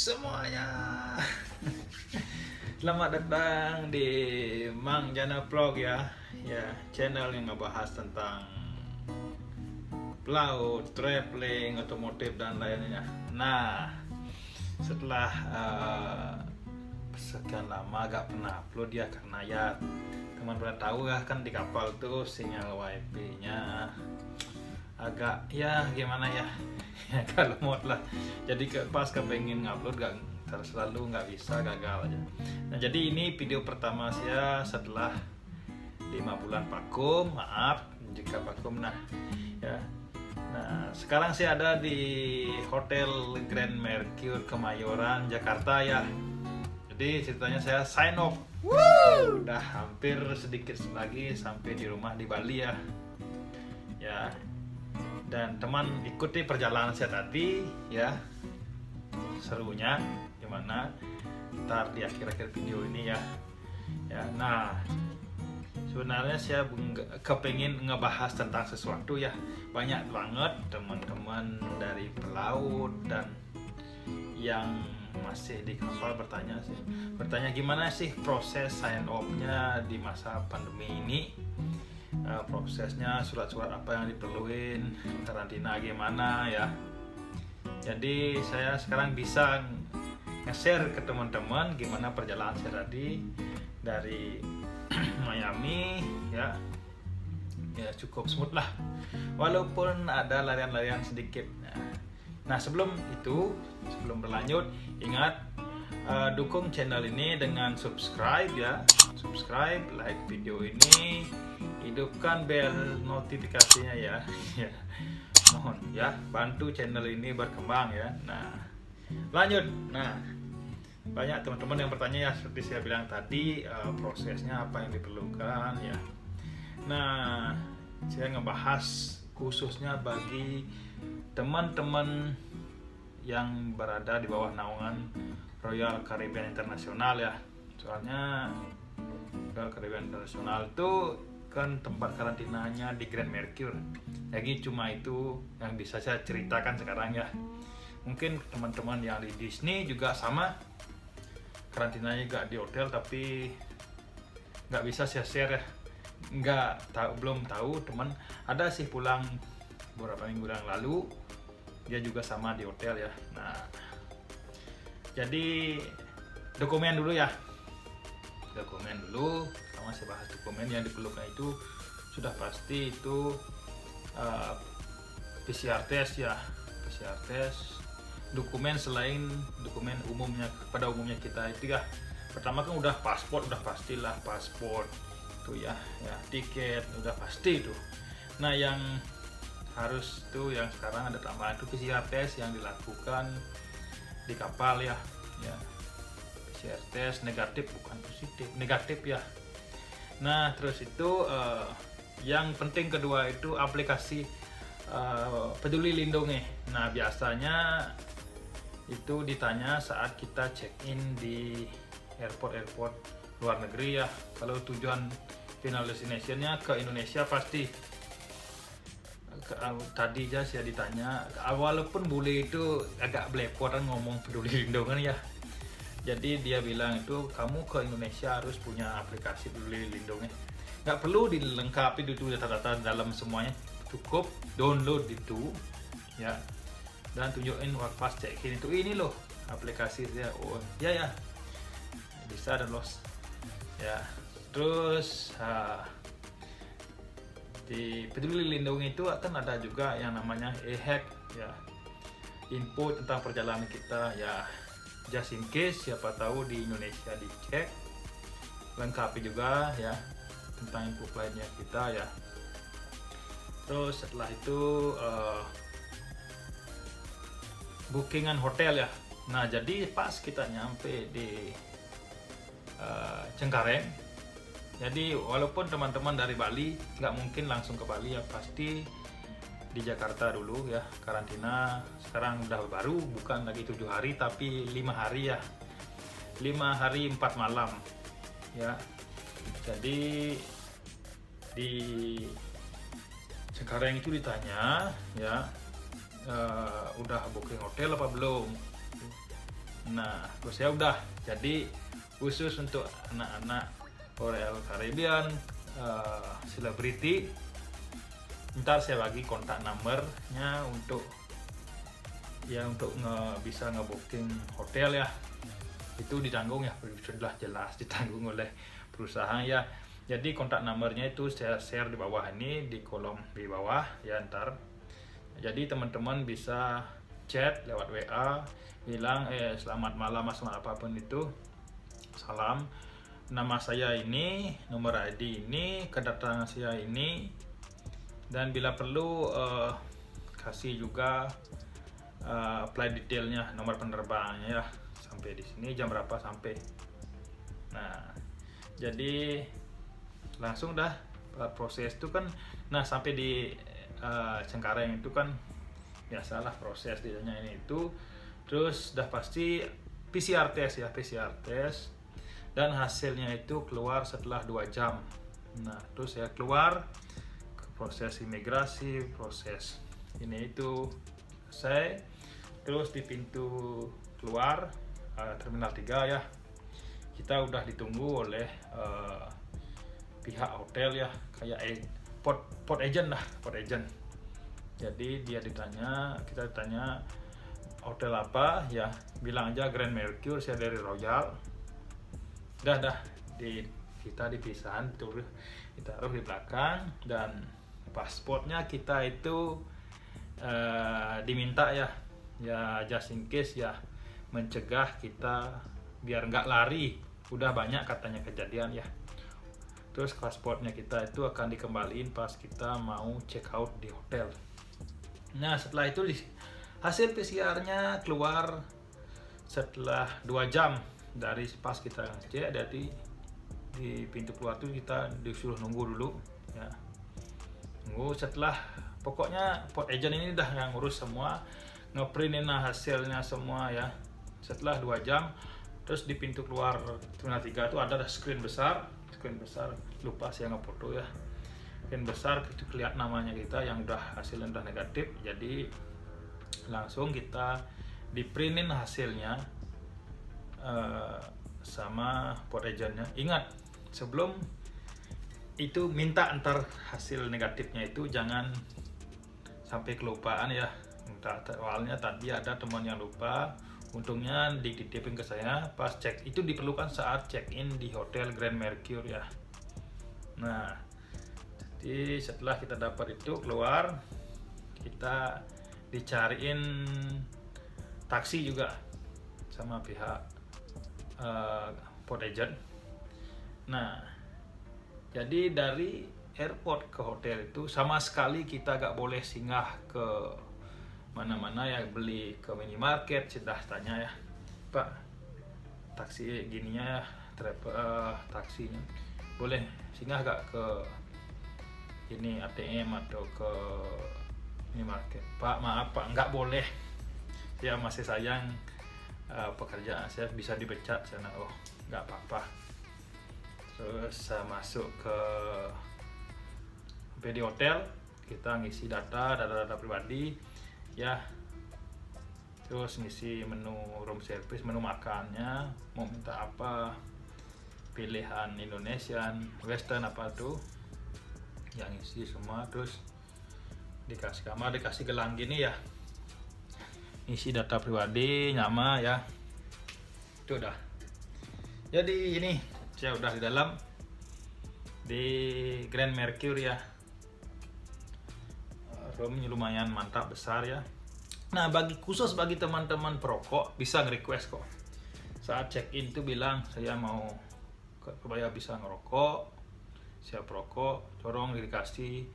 semuanya. Selamat datang di Mang Jana Vlog ya. Ya, channel yang ngebahas tentang pelaut, traveling, otomotif dan lainnya. Nah, setelah sekian lama gak pernah upload ya, karena ya teman pernah tahu ya kan di kapal tuh sinyal wifi-nya agak ya gimana ya, ya kalau mod lah. Jadi pas kepengen ngupload gak selalu nggak bisa, gagal aja. Nah jadi ini video pertama saya setelah 5 bulan vakum. Maaf jika vakum. Nah ya, nah sekarang saya ada di Hotel Grand Mercure Kemayoran Jakarta ya. Jadi ceritanya saya sign off. Udah hampir sedikit lagi sampai di rumah di Bali ya. Ya, dan teman ikuti perjalanan saya tadi ya, serunya gimana ntar di akhir-akhir video ini ya. Ya, nah sebenarnya saya kepengin ngebahas tentang sesuatu ya. Banyak banget teman-teman dari pelaut dan yang masih di kapal bertanya gimana sih proses sign off-nya di masa pandemi ini. Prosesnya, surat-surat apa yang diperluin, karantina gimana ya. Jadi saya sekarang bisa nge-share ke teman-teman gimana perjalanan saya tadi dari Miami ya. Ya cukup smooth lah, walaupun ada larian-larian sedikit. Nah sebelum berlanjut, ingat dukung channel ini dengan subscribe ya. Subscribe, like video ini, hidupkan bel notifikasinya ya. Ya, mohon ya, bantu channel ini berkembang ya. Nah, lanjut. Nah, banyak teman-teman yang bertanya ya, seperti saya bilang tadi, prosesnya apa yang diperlukan ya. Nah, saya ngebahas khususnya bagi teman-teman yang berada di bawah naungan Royal Caribbean International ya. Soalnya Royal Caribbean International itu kan tempat karantinanya di Grand Mercure. Jadi cuma itu yang bisa saya ceritakan sekarang ya. Mungkin teman-teman yang di Disney juga sama, karantinanya juga di hotel, tapi nggak bisa saya share ya. Belum tahu teman, ada sih pulang beberapa minggu yang lalu, dia juga sama di hotel ya. Nah jadi dokumen dulu ya, sama saya bahas dokumen yang diperlukan. Itu sudah pasti itu PCR test ya, PCR test. Dokumen selain dokumen umumnya, pada umumnya kita itu ya, pertama kan udah paspor, udah pastilah paspor tuh ya, tiket udah pasti itu. Nah yang harus tuh yang sekarang ada tambahan tuh PCR test yang dilakukan di kapal ya. Ya, PCR test negatif, bukan positif, negatif ya. Nah terus itu yang penting kedua itu aplikasi Peduli Lindungi. Nah biasanya itu ditanya saat kita check in di airport luar negeri ya. Kalau tujuan final destinationnya ke Indonesia pasti tadi aja saya ditanya, walaupun bule itu agak belepotan ngomong peduli lindungan ya. Jadi dia bilang itu kamu ke Indonesia harus punya aplikasi peduli lindungi. Nggak perlu dilengkapi itu data-data dalam semuanya, cukup download itu ya, dan tunjukin pas check-in itu, ini loh aplikasi saya. Oh ya bisa download ya. Terus di Peduli Lindungi itu akan ada juga yang namanya e-hack ya, info tentang perjalanan kita ya, just in case siapa tahu di Indonesia dicek, lengkapi juga ya tentang info flightnya kita ya. Terus setelah itu bookingan hotel ya. Nah jadi pas kita nyampe di Cengkareng, jadi walaupun teman-teman dari Bali nggak mungkin langsung ke Bali ya, pasti di Jakarta dulu ya karantina. Sekarang udah baru, bukan lagi 7 hari tapi 5 hari ya, 5 hari 4 malam ya. Jadi di Cengkareng itu ditanya ya, udah booking hotel apa belum. Nah, terus ya udah jadi khusus untuk anak-anak Royal Caribbean selebriti. Ntar saya bagi kontak nomornya untuk bisa ngebooking hotel ya. Itu ditanggung ya, sudah jelas ditanggung oleh perusahaan ya. Jadi kontak nomornya itu saya share di bawah ini, di kolom di bawah ya ntar. Jadi teman-teman bisa chat lewat WA, bilang selamat malam mas, apapun itu, salam, nama saya ini, nomor ID ini, kedatangan saya ini, dan bila perlu kasih juga apply detailnya, nomor penerbangannya ya, sampai di sini jam berapa sampai. Nah, jadi langsung dah proses itu kan. Nah, sampai di Cengkareng itu kan biasalah proses ditanya ini itu. Terus dah pasti PCR test ya, PCR test, dan hasilnya itu keluar setelah 2 jam. Nah, terus saya keluar ke proses imigrasi, proses ini itu selesai. Terus di pintu keluar Terminal 3 ya, kita udah ditunggu oleh pihak hotel ya, kayak port agent lah, port agent. Jadi kita ditanya hotel apa ya, bilang aja Grand Mercure, saya dari Royal. Dah kita dipisahan, ditaruh di belakang, dan pasportnya kita itu diminta ya just in case ya, mencegah kita biar nggak lari. Udah banyak katanya kejadian ya. Terus pasportnya kita itu akan dikembaliin pas kita mau check out di hotel. Nah, setelah itu hasil PCR-nya keluar setelah 2 jam dari pas kita cek. Jadi di pintu keluar itu kita disuruh nunggu dulu ya. Nunggu setelah, pokoknya port agent ini udah yang ngurus semua, ngeprintin hasilnya semua ya. Setelah 2 jam, terus di pintu keluar Terminal 3 itu ada screen besar, lupa saya ngefoto ya. Screen besar itu kelihatan namanya kita yang hasilnya udah negatif. Jadi langsung kita diprintin hasilnya sama port agentnya. Ingat, sebelum itu minta antar hasil negatifnya itu jangan sampai kelupaan ya. Awalnya tadi ada teman yang lupa, untungnya dititipin ke saya pas cek. Itu diperlukan saat check in di hotel Grand Mercure ya. Nah, jadi setelah kita dapat itu keluar, kita dicariin taksi juga sama pihak port agent. Nah, jadi dari airport ke hotel itu sama sekali kita gak boleh singgah ke mana-mana ya, beli ke minimarket. Sudah tanya ya, Pak, taksi gininya taksinya boleh singgah gak ke ini ATM atau ke minimarket? Pak, maaf Pak, nggak boleh, ya masih sayang pekerjaan saya, bisa dipecat sana. Oh, nggak apa-apa. Terus saya masuk ke di hotel, kita ngisi data pribadi ya, terus ngisi menu room service, menu makannya mau minta apa, pilihan Indonesian, Western apa tuh yang ngisi semua. Terus dikasih kamar, dikasih gelang gini ya, ngisi data pribadi, nyama ya, itu udah. Jadi ini saya udah di dalam di Grand Mercure ya. Roomnya lumayan mantap, besar ya. Nah, khusus bagi teman-teman perokok bisa nge-request kok. Saat check in tuh bilang saya mau supaya bisa ngerokok, siap rokok, corong dikasih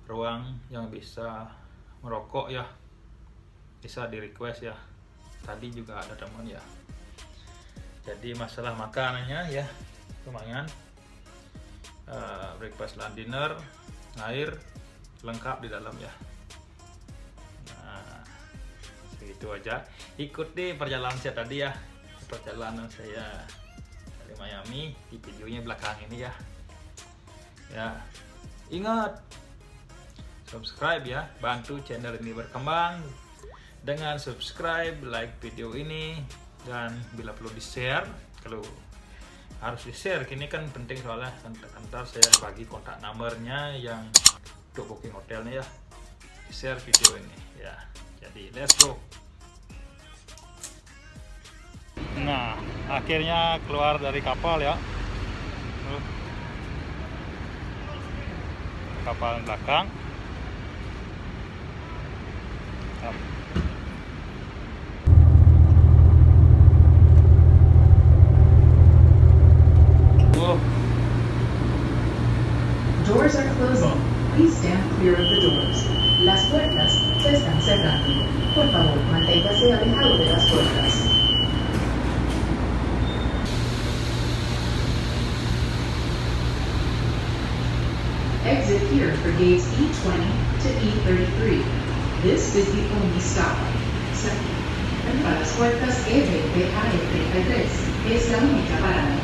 ruang yang bisa merokok ya. Bisa di request ya. Tadi juga ada teman ya. Jadi masalah makanannya ya lumayan. Breakfast, lunch, dinner, air lengkap di dalam ya. Nah, segitu aja. Ikuti perjalanan saya tadi ya, perjalanan saya dari Miami di videonya belakang ini ya. Ya, ingat subscribe ya, bantu channel ini berkembang dengan subscribe, like video ini, dan bila perlu di share, kalau harus di share kini kan penting soalnya ntar saya bagi kontak nomornya yang untuk booking hotelnya ya, di share video ini ya. Jadi let's go. Nah, akhirnya keluar dari kapal ya. Kapal belakang. Doors are closing. Please stand clear of the doors. Las puertas se están cerrando. Por favor, manténgase alejado de las puertas. Exit here for gates E20 to E33. This is the only stop. Second. Para las puertas E20 a E33 es la única parada.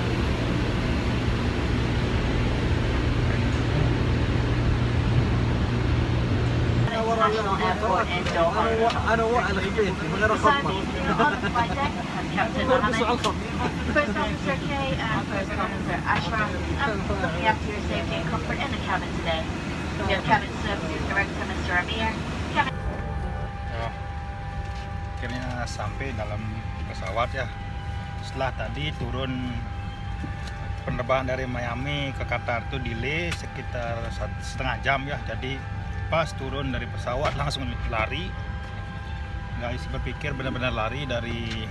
International Airport in Doha. انا على خفيف من غير خطبه. Captain Mohammed, First Officer Kay and First Officer Ashraf. Looking after your safety and comfort in the cabin today. We have cabin services director Mr. Amir. Akhirnya sampai dalam pesawat ya. Setelah tadi turun penerbangan dari Miami ke Qatar itu delay sekitar 1,5 jam ya. Jadi pas turun dari pesawat langsung lari, nggak berpikir, benar-benar lari dari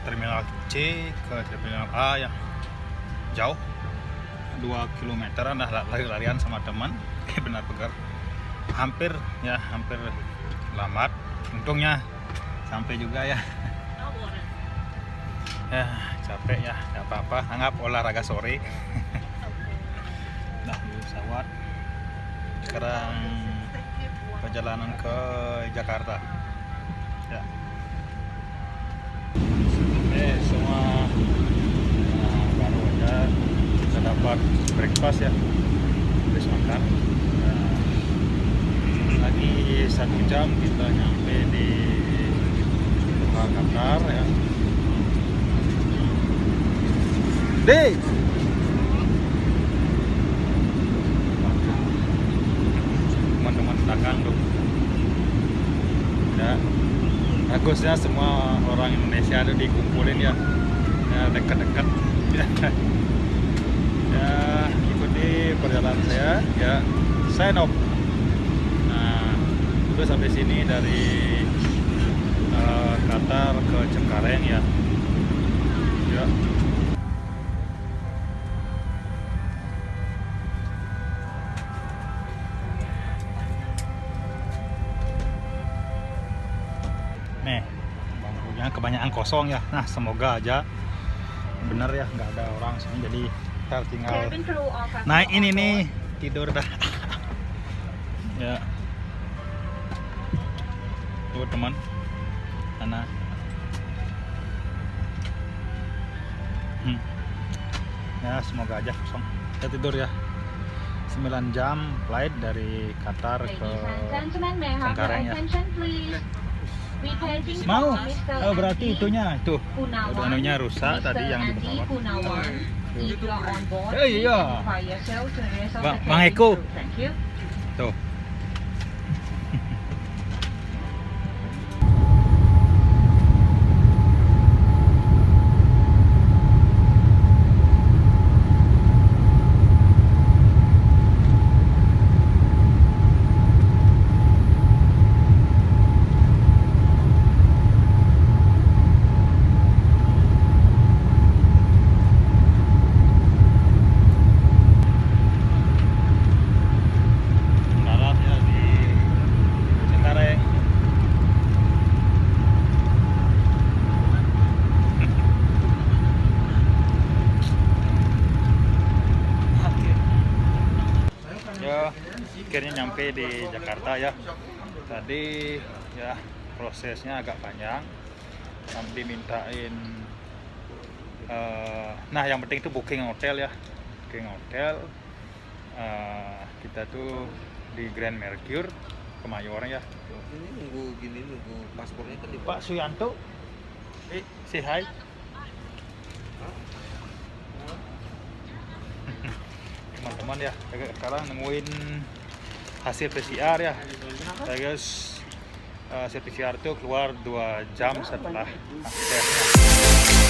terminal C ke terminal A ya, jauh 2 kilometeran lah lari-larian sama teman. Benar-benar hampir lambat, untungnya sampai juga ya. Ya capek ya, nggak apa-apa, anggap olahraga sore. Nah di pesawat sekarang perjalanan ke Jakarta ya. Semua baru aja kita dapat breakfast ya, habis makan. Lagi 1 jam kita nyampe di Doha, Qatar ya. Teman-teman belakang tuh ya, bagusnya semua orang Indonesia tuh dikumpulin ya, dekat-dekat ya, ikuti perjalanan saya ya, sign off. Nah terus sampai sini dari Qatar ke Cengkareng ya. Nih bangkunya kebanyakan kosong ya. Nah semoga aja bener ya, nggak ada orang sini, jadi kita tinggal naik ini nih, tidur dah. Ya tuh teman sana. Ya semoga aja kosong, kita tidur ya. 9 jam flight dari Qatar ke Cengkareng ya. Mau? Oh berarti itunya itu udah anunya rusak tadi yang di pesawat. Iya. Bang Eko. Tuh. Akhirnya nyampe di Jakarta ya. Tadi ya prosesnya agak panjang, sampai dimintain nah yang penting itu booking hotel ya, booking hotel. Kita tuh di Grand Mercure Kemayoran ya. Ini nunggu paspornya kan di Pak Suyanto Say hi. Teman-teman ya, sekarang nemuin hasil PCR ya. Ya guys, hasil PCR itu keluar 2 jam setelah tesnya.